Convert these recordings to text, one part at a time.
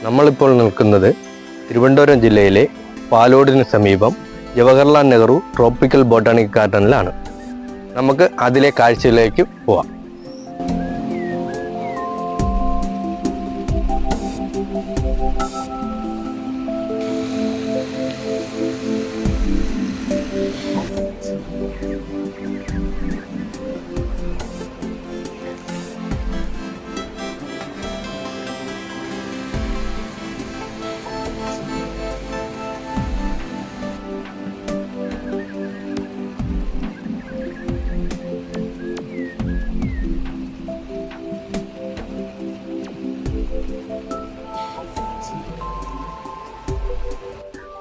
നമ്മളിപ്പോൾ നിൽക്കുന്നത് തിരുവനന്തപുരം ജില്ലയിലെ പാലോടിന് സമീപം ജവഹർലാൽ നെഹ്റു ട്രോപ്പിക്കൽ ബോട്ടാണിക്കൽ ഗാർഡനിലാണ്. നമുക്ക് അതിലെ കാഴ്ചയിലേക്ക് പോവാം.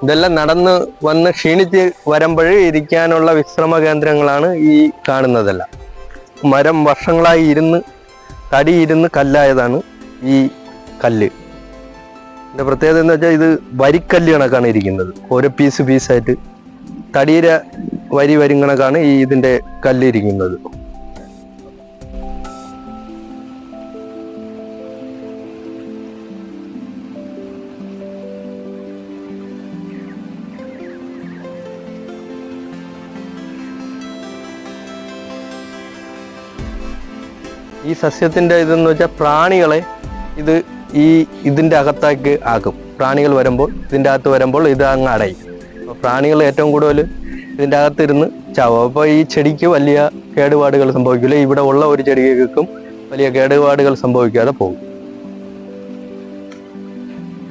ഇതെല്ലാം നടന്ന് വന്ന് ക്ഷീണിച്ച് വരുമ്പോൾ ഇരിക്കാനുള്ള വിശ്രമ കേന്ദ്രങ്ങളാണ് ഈ കാണുന്നതെല്ലാം. മരം വർഷങ്ങളായി തടിയിരുന്ന് കല്ലായതാണ് ഈ കല്ല്. ഇതിൻ്റെ പ്രത്യേകത എന്ന് വെച്ചാൽ ഇത് വരിക്കല്ല് കണക്കാണ് ഇരിക്കുന്നത്. ഓരോ പീസായിട്ട് തടിയുടെ വരി കണക്കാണ് ഇതിൻ്റെ കല്ല് ഇരിക്കുന്നത്. ഈ സസ്യത്തിൻ്റെ ഇതെന്ന് വെച്ചാൽ പ്രാണികളെ ഇതിൻ്റെ അകത്തേക്ക് ആക്കും. പ്രാണികൾ വരുമ്പോൾ ഇതിൻ്റെ അകത്ത് വരുമ്പോൾ ഇത് അങ്ങ് അടയും. അപ്പോൾ പ്രാണികൾ ഏറ്റവും കൂടുതൽ ഇതിൻ്റെ അകത്തിരുന്ന് ചാവും. അപ്പോൾ ഈ ചെടിക്ക് വലിയ കേടുപാടുകൾ സംഭവിക്കില്ല. ഇവിടെ ഉള്ള ഒരു ചെടികൾക്കും വലിയ കേടുപാടുകൾ സംഭവിക്കാതെ പോകും.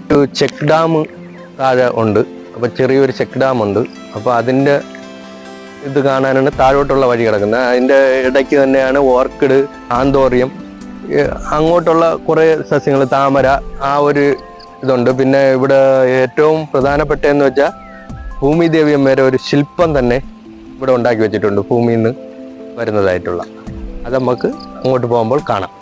ഒരു ചെക്ക് ഡാം താഴെ ഉണ്ട്. അപ്പോൾ ചെറിയൊരു ചെക്ക് ഡാം ഉണ്ട്. അപ്പോൾ അതിൻ്റെ ഇത് കാണാനാണ് താഴോട്ടുള്ള വഴി കിടക്കുന്നത്. അതിൻ്റെ ഇടയ്ക്ക് തന്നെയാണ് ഓർക്കിഡ്, ആന്തോറിയം, അങ്ങോട്ടുള്ള കുറേ സസ്യങ്ങൾ, താമര, ആ ഒരു ഇതുണ്ട്. പിന്നെ ഇവിടെ ഏറ്റവും പ്രധാനപ്പെട്ടതെന്ന് വെച്ചാൽ ഭൂമിദേവി അമ്മയുടെ ഒരു ശില്പം തന്നെ ഇവിടെ ഉണ്ടാക്കി വെച്ചിട്ടുണ്ട്, ഭൂമിയിൽ നിന്ന് വരുന്നതായിട്ടുള്ള. അത് നമുക്ക് അങ്ങോട്ട് പോകുമ്പോൾ കാണാം.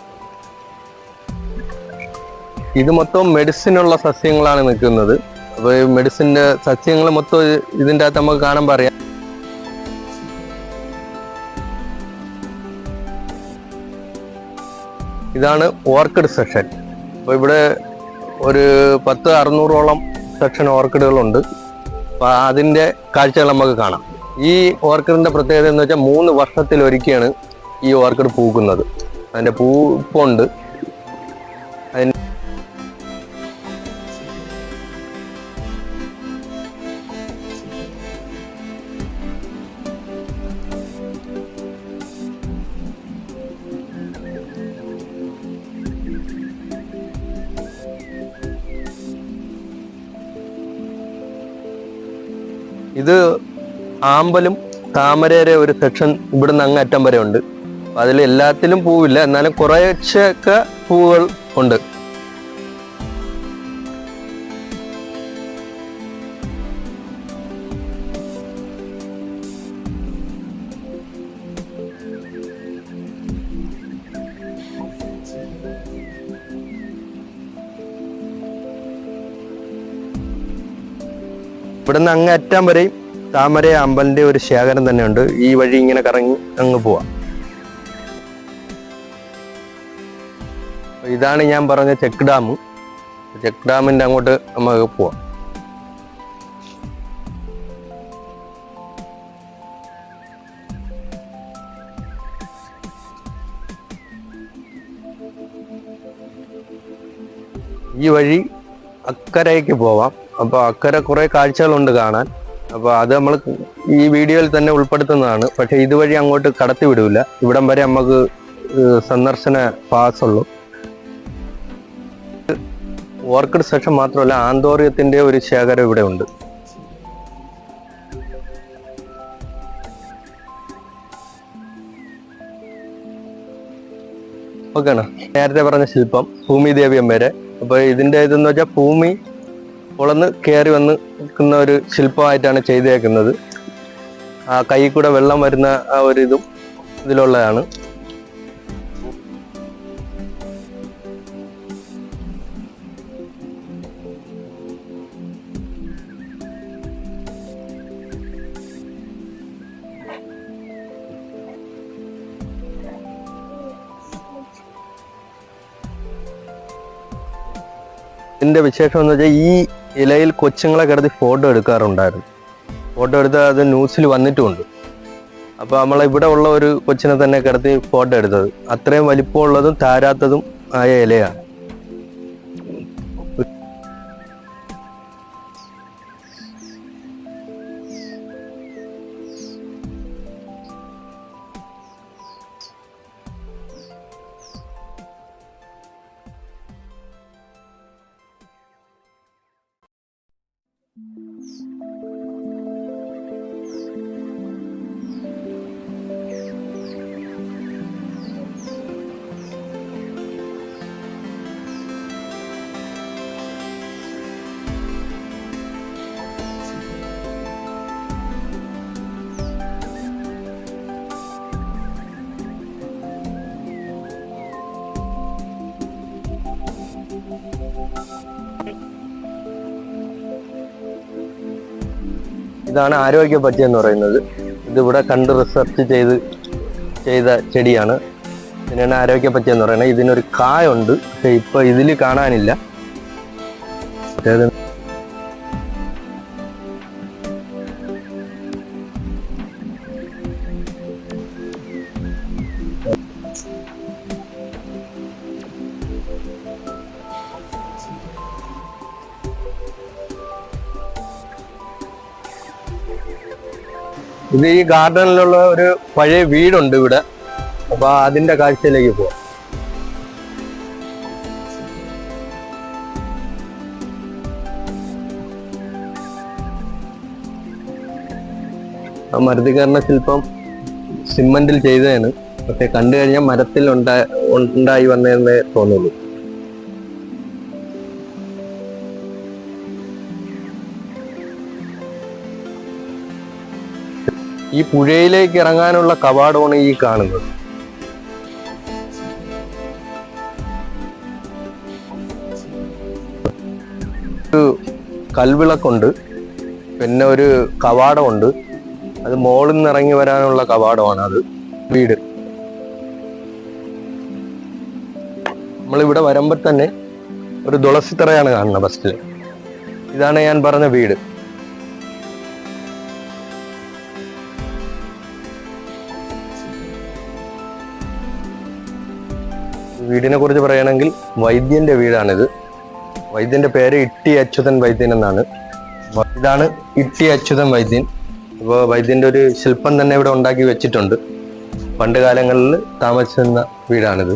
ഇത് മൊത്തം മെഡിസിനുള്ള സസ്യങ്ങളാണ് നിൽക്കുന്നത്. അപ്പോൾ ഈ മെഡിസിൻ്റെ സസ്യങ്ങൾ മൊത്തം ഇതിൻ്റെ അകത്ത് നമുക്ക് കാണാൻ പറയാം. ഇതാണ് ഓർക്കിഡ് സെക്ഷൻ. അപ്പോൾ ഇവിടെ ഒരു 600-ഓളം സെക്ഷൻ ഓർക്കിഡുകളുണ്ട്. അപ്പോൾ അതിൻ്റെ കാഴ്ചകൾ നമുക്ക് കാണാം. ഈ ഓർക്കിഡിൻ്റെ പ്രത്യേകത എന്ന് വെച്ചാൽ 3 വർഷത്തിലൊരിക്കലാണ് ഈ ഓർക്കിഡ് പൂക്കുന്നത്. അതിൻ്റെ പൂപ്പുണ്ട്. ഇത് ആമ്പലും താമരയുടെ ഒരു സെക്ഷൻ ഇവിടുന്ന് അങ്ങ് അറ്റം വരെ ഉണ്ട്. അതിൽ എല്ലാത്തിലും പൂവില്ല, എന്നാലും കുറേശ്ശൊക്കെ പൂവുകൾ ഉണ്ട്. ഇവിടുന്ന് അങ്ങ് അറ്റം വരെയും താമര അമ്പലിന്റെ ഒരു ശേഖരം തന്നെയുണ്ട്. ഈ വഴി ഇങ്ങനെ കറങ്ങി അങ്ങ് പോവാം. ഇതാണ് ഞാൻ പറഞ്ഞ ചെക്ക് ഡാം. ചെക്ക് ഡാമിന്റെ അങ്ങോട്ട് നമുക്ക് പോവാം. ഈ വഴി അക്കരയ്ക്ക് പോവാം. അപ്പോൾ അക്കരെ കുറേ കാഴ്ചകളുണ്ട് കാണാൻ. അപ്പോൾ അത് നമ്മൾ ഈ വീഡിയോയിൽ തന്നെ ഉൾപ്പെടുത്തുന്നതാണ്. പക്ഷേ ഇതുവഴി അങ്ങോട്ട് കടത്തി വിടില്ല. ഇവിടം വരെ നമുക്ക് സന്ദർശന പാസുള്ളൂ. ഓർക്കിഡ് സെക്ഷൻ മാത്രമല്ല, ആന്തോറിയത്തിൻ്റെ ഒരു ശേഖരം ഇവിടെ ഉണ്ട്. ഓക്കെയാണ്. നേരത്തെ പറഞ്ഞ ശില്പം ഭൂമിദേവി അമ്മേരെ. അപ്പോൾ ഇതിൻ്റെ ഇതെന്ന് വെച്ചാൽ ഭൂമി ഉളന്ന് കയറി വന്ന് നിൽക്കുന്ന ഒരു ശില്പമായിട്ടാണ് ചെയ്തേക്കുന്നത്. ആ കൈ കൂടെ വെള്ളം വരുന്ന ആ ഒരു ഇതും ഇതിലുള്ളതാണ്. ഇതിൻ്റെ വിശേഷം എന്ന് വെച്ചാൽ ഈ ഇലയിൽ കൊച്ചുങ്ങളെ കിടത്തി ഫോട്ടോ എടുക്കാറുണ്ടായിരുന്നു. ഫോട്ടോ എടുത്ത് അത് ന്യൂസിൽ വന്നിട്ടുമുണ്ട്. അപ്പോൾ നമ്മളിവിടെ ഉള്ള ഒരു കൊച്ചിനെ തന്നെ കിടത്തി ഫോട്ടോ എടുത്തത്. അത്രയും വലിപ്പമുള്ളതും താരാത്തതും ആയ ഇലയാണ്. ഇതാണ് ആരോഗ്യപ്പച്ച എന്ന് പറയുന്നത്. ഇതിവിടെ കണ്ട് റിസർച്ച് ചെയ്ത ചെടിയാണ്. ഇതിനാണ് ആരോഗ്യപ്പച്ച എന്ന് പറയുന്നത്. ഇതിനൊരു കായുണ്ട്, പക്ഷെ ഇപ്പൊ ഇതിൽ കാണാനില്ല. ഇത് ഈ ഗാർഡനിലുള്ള ഒരു പഴയ വീടുണ്ട് ഇവിടെ. അപ്പൊ അതിന്റെ കാഴ്ചയിലേക്ക് പോവാം. ആ മരതീകരണ ശില്പം സിമന്റിൽ ചെയ്തതാണ്. പക്ഷെ കണ്ടു കഴിഞ്ഞാൽ മരത്തിൽ ഉണ്ടായി വന്നതെന്നേ തോന്നുള്ളൂ. ഈ പുഴയിലേക്ക് ഇറങ്ങാനുള്ള കവാടമാണ് ഈ കാണുന്നത്. ഒരു കൽവിളക്കുണ്ട്, പിന്നെ ഒരു കവാടമുണ്ട്. അത് മോളിൽ നിന്ന് ഇറങ്ങി വരാനുള്ള കവാടമാണ്. അത് വീട്. നമ്മളിവിടെ വരുമ്പോൾ തന്നെ ഒരു തുളസിത്തറയാണ് കാണുന്നത് ഫസ്റ്റില്. ഇതാണ് ഞാൻ പറഞ്ഞ വീട്. വീടിനെ കുറിച്ച് പറയുകയാണെങ്കിൽ വൈദ്യന്റെ വീടാണിത്. വൈദ്യന്റെ പേര് ഇട്ടി അച്യുതൻ വൈദ്യൻ എന്നാണ്. ഇതാണ് ഇട്ടി അച്യുതൻ വൈദ്യൻ. അപ്പോൾ വൈദ്യന്റെ ഒരു ശില്പം തന്നെ ഇവിടെ ഉണ്ടാക്കി വെച്ചിട്ടുണ്ട്. പണ്ട് കാലങ്ങളിൽ താമസിച്ചിരുന്ന വീടാണിത്.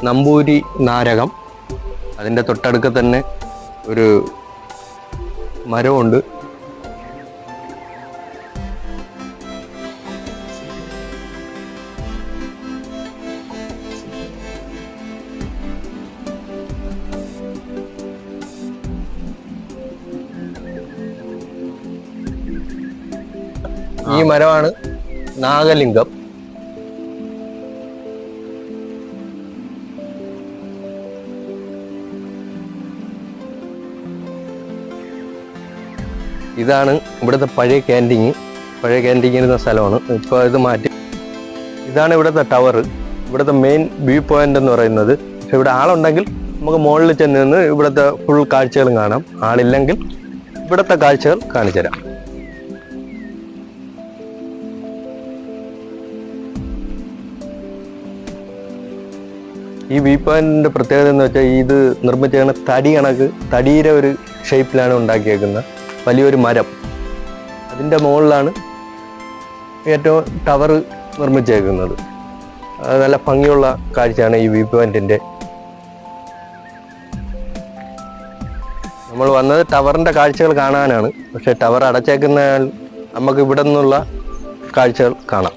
നമ്പൂരി നാരകം. അതിൻ്റെ തൊട്ടടുക്ക തന്നെ ഒരു മരമുണ്ട്. ഈ മരമാണ് നാഗലിംഗം. ഇതാണ് ഇവിടുത്തെ പഴയ ക്യാൻറ്റീൻ ഇരുന്ന സ്ഥലമാണ്. ഇപ്പോൾ ഇത് മാറ്റി. ഇതാണ് ഇവിടുത്തെ ടവർ, ഇവിടുത്തെ മെയിൻ വ്യൂ പോയിന്റ് എന്ന് പറയുന്നത്. പക്ഷെ ഇവിടെ ആളുണ്ടെങ്കിൽ നമുക്ക് മുകളിൽ ചെന്ന് നിന്ന് ഇവിടുത്തെ ഫുൾ കാഴ്ചകളും കാണാം. ആളില്ലെങ്കിൽ ഇവിടുത്തെ കാഴ്ചകൾ കാണിച്ചു തരാം. ഈ വ്യൂ പോയിന്റിന്റെ പ്രത്യേകത എന്ന് വെച്ചാൽ ഇത് നിർമ്മിച്ചാണ് തടിയുടെ ഒരു ഷേപ്പിലാണ് ഉണ്ടാക്കിയേക്കുന്നത്. വലിയൊരു മരം, അതിൻ്റെ മുകളിലാണ് ഏറ്റവും ടവർ നിർമ്മിച്ചേക്കുന്നത്. നല്ല ഭംഗിയുള്ള കാഴ്ചയാണ് ഈ വ്യൂ പോയിന്റിൻ്റെ. നമ്മൾ വന്നത് ടവറിൻ്റെ കാഴ്ചകൾ കാണാനാണ്. പക്ഷെ ടവർ അടച്ചേക്കുന്നതിനാൽ നമുക്ക് ഇവിടെ നിന്നുള്ള കാഴ്ചകൾ കാണാം.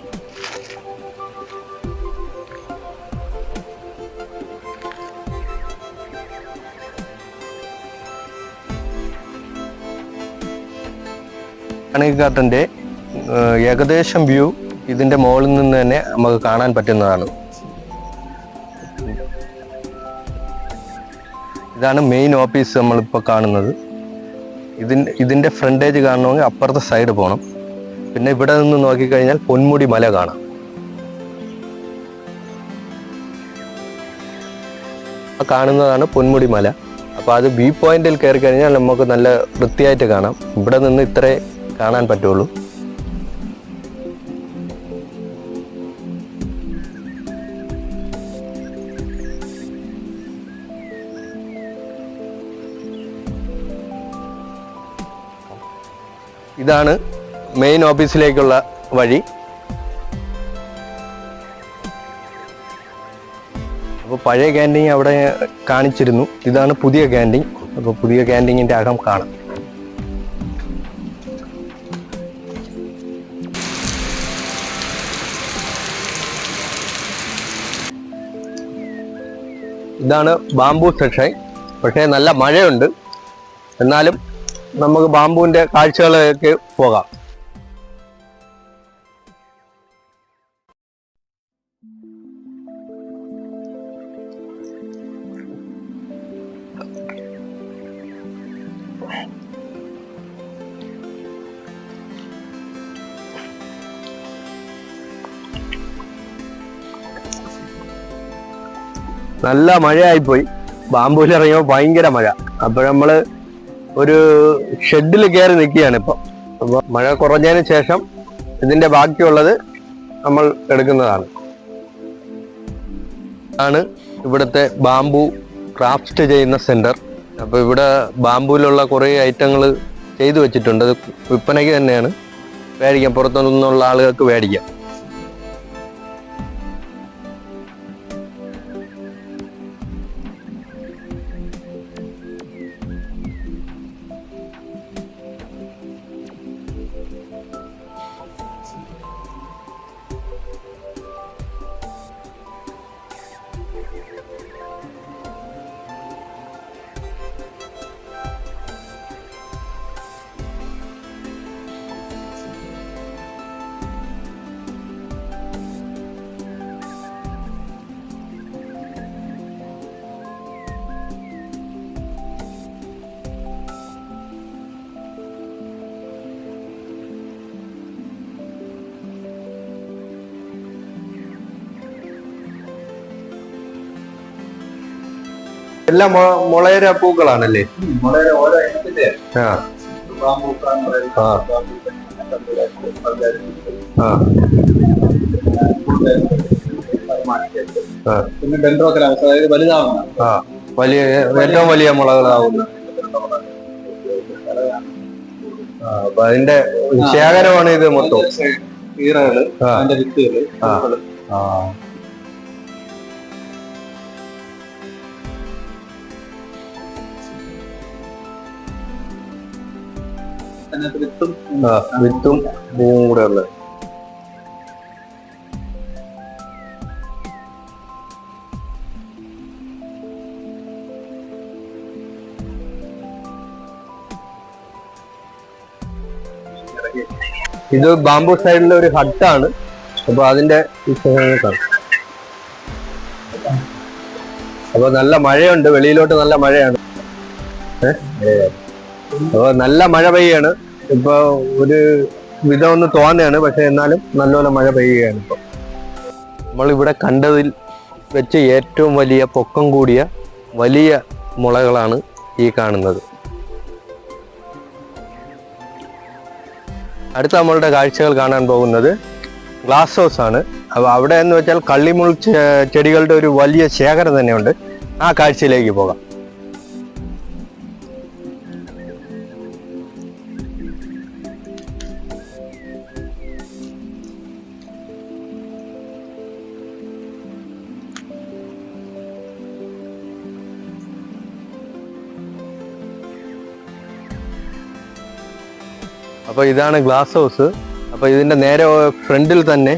അണക്കെട്ടിൻ്റെ ഏകദേശം വ്യൂ ഇതിൻ്റെ മുകളിൽ നിന്ന് തന്നെ നമുക്ക് കാണാൻ പറ്റുന്നതാണ്. ഇതാണ് മെയിൻ ഓഫീസ് നമ്മളിപ്പോൾ കാണുന്നത്. ഇതിൻ്റെ ഫ്രണ്ടേജ് കാണണമെങ്കിൽ അപ്പുറത്തെ സൈഡ് പോകണം. പിന്നെ ഇവിടെ നിന്ന് നോക്കിക്കഴിഞ്ഞാൽ പൊന്മുടി മല കാണാം. കാണുന്നതാണ് പൊന്മുടി മല. അപ്പോൾ അത് വ്യൂ പോയിന്റിൽ കയറി കഴിഞ്ഞാൽ നമുക്ക് നല്ല വൃത്തിയായിട്ട് കാണാം. ഇവിടെ നിന്ന് ഇത്രേ കാണാൻ പറ്റുള്ളൂ. ഇതാണ് മെയിൻ ഓഫീസിലേക്കുള്ള വഴി. അപ്പോൾ പഴയ ക്യാൻറ്റീൻ അവിടെ കാണിച്ചിരുന്നു. ഇതാണ് പുതിയ ക്യാൻറ്റീൻ. അപ്പോൾ പുതിയ ക്യാൻറ്റീനിൻ്റെ അകം കാണാം. ഇതാണ് ബാംബു സെക്ഷൻ. പക്ഷേ നല്ല മഴയുണ്ട്. എന്നാലും നമുക്ക് ബാംബുവിൻ്റെ കാഴ്ചകളിലേക്ക് പോകാം. നല്ല മഴയായിപ്പോയി. ബാംബുവിൽ ഇറങ്ങിയപ്പോൾ ഭയങ്കര മഴ. അപ്പോൾ നമ്മൾ ഒരു ഷെഡിൽ കയറി നിൽക്കുകയാണ് ഇപ്പം. അപ്പോൾ മഴ കുറഞ്ഞതിന് ശേഷം ഇതിൻ്റെ ബാക്കിയുള്ളത് നമ്മൾ എടുക്കുന്നതാണ്. ആണ് ഇവിടുത്തെ ബാംബു ക്രാഫ്റ്റ് ചെയ്യുന്ന സെൻറ്റർ. അപ്പോൾ ഇവിടെ ബാംബുവിലുള്ള കുറേ ഐറ്റങ്ങൾ ചെയ്തു വെച്ചിട്ടുണ്ട്. അത് വിൽപ്പനയ്ക്ക് തന്നെയാണ്. മേടിക്കാം, പുറത്തു നിന്നുള്ള ആളുകൾക്ക് മേടിക്കാം. എല്ലാം മുളയര പൂക്കളാണല്ലേ? ഓരോ ഇനത്തിന്റെ പിന്നെ ഡെൻഡ്രോക്കലാവസ്ഥ, അതായത് വലുതാവുന്ന വലിയ ഏറ്റവും വലിയ മുളകളാവുന്ന. അപ്പൊ അതിന്റെ ശേഖരമാണ് ഇത് മൊത്തം. ഈറകള്, അതിന്റെ വിത്തുകള്. വിത്തും പൂവും കൂടെ ഉള്ളത്. ഇത് ബാംബു സൈഡിലെ ഒരു ഹട്ടാണ്. അപ്പൊ അതിന്റെ കാണാം. അപ്പൊ നല്ല മഴയുണ്ട്, വെളിയിലോട്ട് നല്ല മഴയാണ്. അപ്പൊ നല്ല മഴ പെയ്യാണ് ഇപ്പൊ. ഒരു വിധം ഒന്ന് തോന്നുകയാണ്, പക്ഷെ എന്നാലും നല്ലപോലെ മഴ പെയ്യുകയാണ് ഇപ്പൊ. നമ്മളിവിടെ കണ്ടതിൽ വെച്ച് ഏറ്റവും വലിയ പൊക്കം കൂടിയ വലിയ മുളകളാണ് ഈ കാണുന്നത്. അടുത്ത നമ്മളുടെ കാഴ്ചകൾ കാണാൻ പോകുന്നത് ഗ്ലാസ് ഹൗസ് ആണ്. അപ്പോൾ അവിടെ എന്ന് വെച്ചാൽ കള്ളിമുൾ ചെടികളുടെ ഒരു വലിയ ശേഖരം തന്നെയുണ്ട്. ആ കാഴ്ചയിലേക്ക് പോകാം. അപ്പോൾ ഇതാണ് ഗ്ലാസ് ഹൗസ്. അപ്പോൾ ഇതിൻ്റെ നേരെ ഫ്രണ്ടിൽ തന്നെ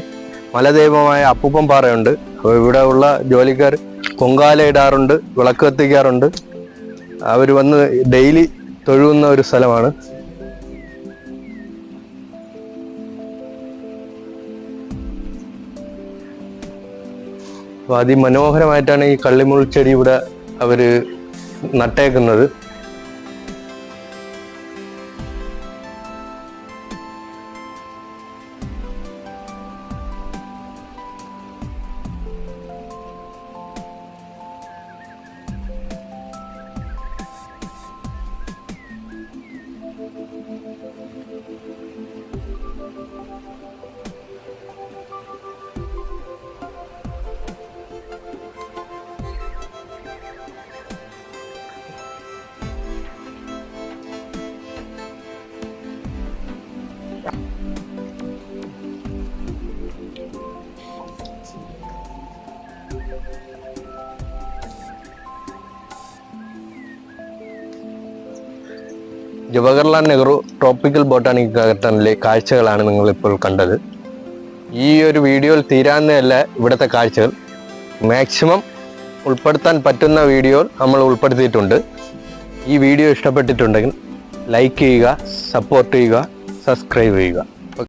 മലദൈവമായ അപ്പൂപ്പൻ പാറയുണ്ട്. അപ്പോൾ ഇവിടെ ഉള്ള ജോലിക്കാർ പൊങ്കാല ഇടാറുണ്ട്, വിളക്ക് കത്തിക്കാറുണ്ട്. അവർ വന്ന് ഡെയിലി തൊഴുകുന്ന ഒരു സ്ഥലമാണ്. അപ്പോൾ അതിമനോഹരമായിട്ടാണ് ഈ കള്ളിമുൾ ചെടി ഇവിടെ അവർ നട്ടേക്കുന്നത്. ജവഹർലാൽ നെഹ്റു ട്രോപ്പിക്കൽ ബൊട്ടാണിക്കൽ ഗാർഡനിലെ കാഴ്ചകളാണ് നിങ്ങളിപ്പോൾ കണ്ടത്. ഈ ഒരു വീഡിയോയിൽ തീരാവുന്നതല്ല ഇവിടുത്തെ കാഴ്ചകൾ. മാക്സിമം ഉൾപ്പെടുത്താൻ പറ്റുന്ന വീഡിയോ നമ്മൾ ഉൾപ്പെടുത്തിയിട്ടുണ്ട്. ഈ വീഡിയോ ഇഷ്ടപ്പെട്ടിട്ടുണ്ടെങ്കിൽ ലൈക്ക് ചെയ്യുക, സപ്പോർട്ട് ചെയ്യുക, സബ്സ്ക്രൈബ് ചെയ്യുക.